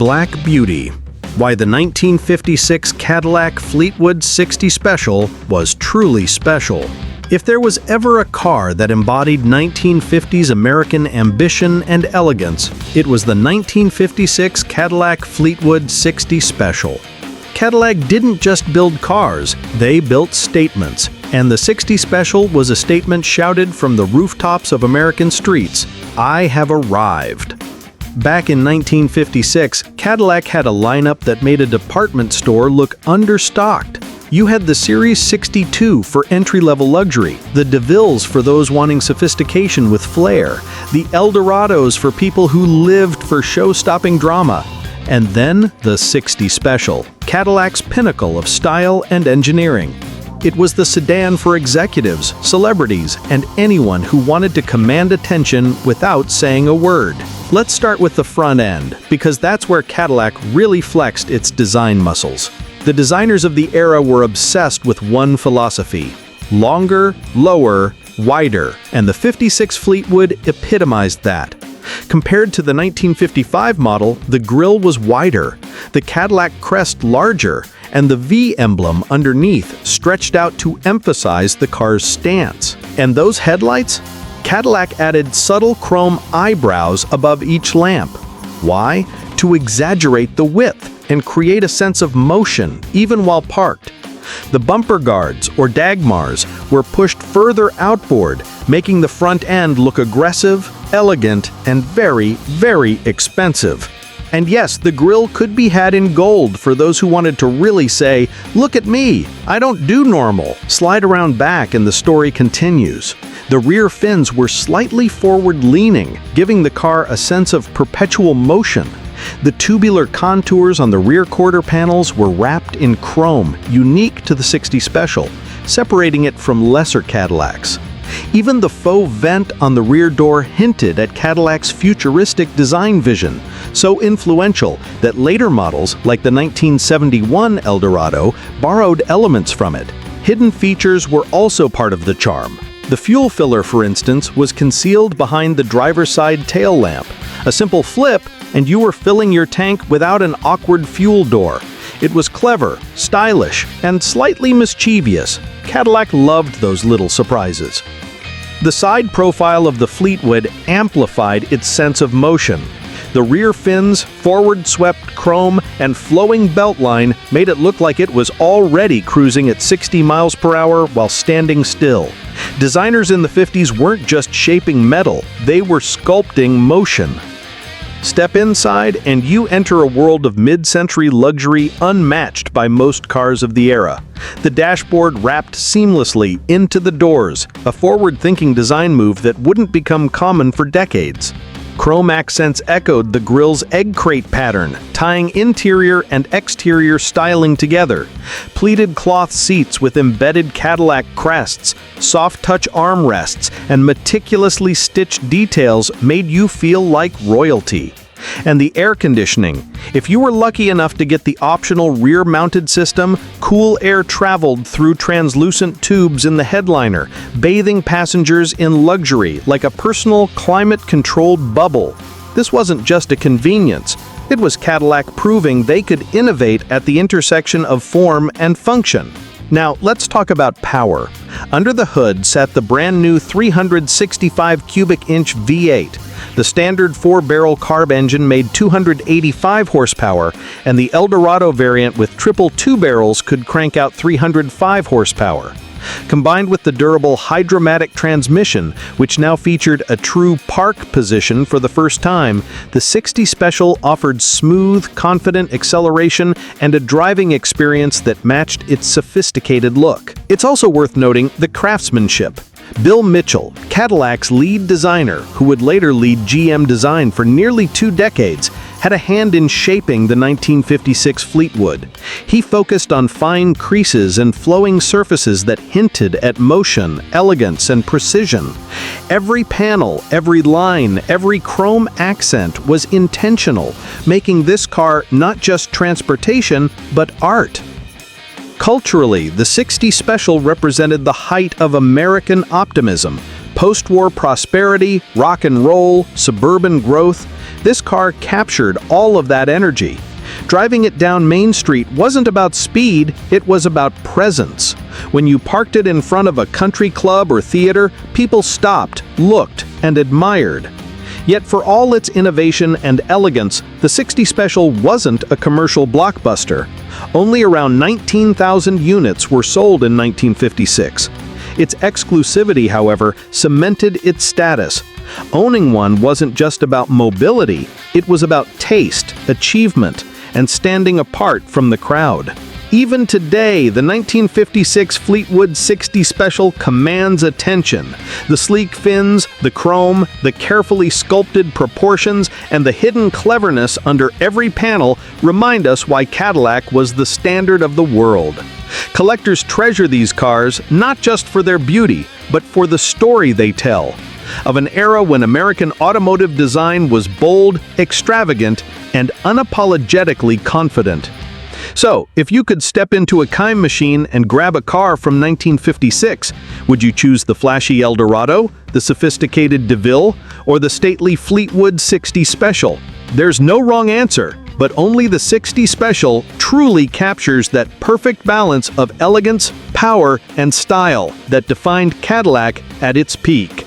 Black Beauty. Why the 1956 Cadillac Fleetwood 60 Special was truly special. If there was ever a car that embodied 1950s American ambition and elegance, it was the 1956 Cadillac Fleetwood 60 Special. Cadillac didn't just build cars, they built statements, and the 60 Special was a statement shouted from the rooftops of American streets, "I have arrived." Back in 1956, Cadillac had a lineup that made a department store look understocked. You had the Series 62 for entry-level luxury, the DeVilles for those wanting sophistication with flair, the Eldorados for people who lived for show-stopping drama, and then the 60 Special, Cadillac's pinnacle of style and engineering. It was the sedan for executives, celebrities, and anyone who wanted to command attention without saying a word. Let's start with the front end, because that's where Cadillac really flexed its design muscles. The designers of the era were obsessed with one philosophy: longer, lower, wider, and the 56 Fleetwood epitomized that. Compared to the 1955 model, the grille was wider, the Cadillac crest larger, and the V emblem underneath stretched out to emphasize the car's stance. And those headlights? Cadillac added subtle chrome eyebrows above each lamp. Why? To exaggerate the width and create a sense of motion, even while parked. The bumper guards, or Dagmars, were pushed further outboard, making the front end look aggressive, elegant, and very, very expensive. And yes, the grille could be had in gold for those who wanted to really say, "Look at me, I don't do normal." Slide around back and the story continues. The rear fins were slightly forward-leaning, giving the car a sense of perpetual motion. The tubular contours on the rear quarter panels were wrapped in chrome, unique to the 60 Special, separating it from lesser Cadillacs. Even the faux vent on the rear door hinted at Cadillac's futuristic design vision, so influential that later models, like the 1971 Eldorado, borrowed elements from it. Hidden features were also part of the charm. The fuel filler, for instance, was concealed behind the driver's side tail lamp. A simple flip, and you were filling your tank without an awkward fuel door. It was clever, stylish, and slightly mischievous. Cadillac loved those little surprises. The side profile of the Fleetwood amplified its sense of motion. The rear fins, forward-swept chrome, and flowing beltline made it look like it was already cruising at 60 miles per hour while standing still. Designers in the 50s weren't just shaping metal, they were sculpting motion. Step inside and you enter a world of mid-century luxury unmatched by most cars of the era. The dashboard wrapped seamlessly into the doors, a forward-thinking design move that wouldn't become common for decades. Chrome accents echoed the grille's egg crate pattern, tying interior and exterior styling together. Pleated cloth seats with embedded Cadillac crests, soft-touch armrests, and meticulously stitched details made you feel like royalty. And the air conditioning. If you were lucky enough to get the optional rear-mounted system, cool air traveled through translucent tubes in the headliner, bathing passengers in luxury like a personal climate-controlled bubble. This wasn't just a convenience. It was Cadillac proving they could innovate at the intersection of form and function. Now, let's talk about power. Under the hood sat the brand new 365 cubic inch V8. The standard 4-barrel carb engine made 285 horsepower, and the Eldorado variant with triple 2 barrels could crank out 305 horsepower. Combined with the durable Hydra-matic transmission, which now featured a true park position for the first time, the 60 Special offered smooth, confident acceleration and a driving experience that matched its sophisticated look. It's also worth noting the craftsmanship. Bill Mitchell, Cadillac's lead designer, who would later lead GM design for nearly 2 decades, had a hand in shaping the 1956 Fleetwood. He focused on fine creases and flowing surfaces that hinted at motion, elegance, and precision. Every panel, every line, every chrome accent was intentional, making this car not just transportation, but art. Culturally, the 60 Special represented the height of American optimism, Post-war prosperity, rock and roll, suburban growth, this car captured all of that energy. Driving it down Main Street wasn't about speed, it was about presence. When you parked it in front of a country club or theater, people stopped, looked, and admired. Yet for all its innovation and elegance, the 60 Special wasn't a commercial blockbuster. Only around 19,000 units were sold in 1956. Its exclusivity, however, cemented its status. Owning one wasn't just about mobility, it was about taste, achievement, and standing apart from the crowd. Even today, the 1956 Fleetwood 60 Special commands attention. The sleek fins, the chrome, the carefully sculpted proportions, and the hidden cleverness under every panel remind us why Cadillac was the standard of the world. Collectors treasure these cars not just for their beauty, but for the story they tell. Of an era when American automotive design was bold, extravagant, and unapologetically confident. So, if you could step into a time machine and grab a car from 1956, would you choose the flashy Eldorado, the sophisticated DeVille, or the stately Fleetwood 60 Special? There's no wrong answer, but only the 60 Special truly captures that perfect balance of elegance, power, and style that defined Cadillac at its peak.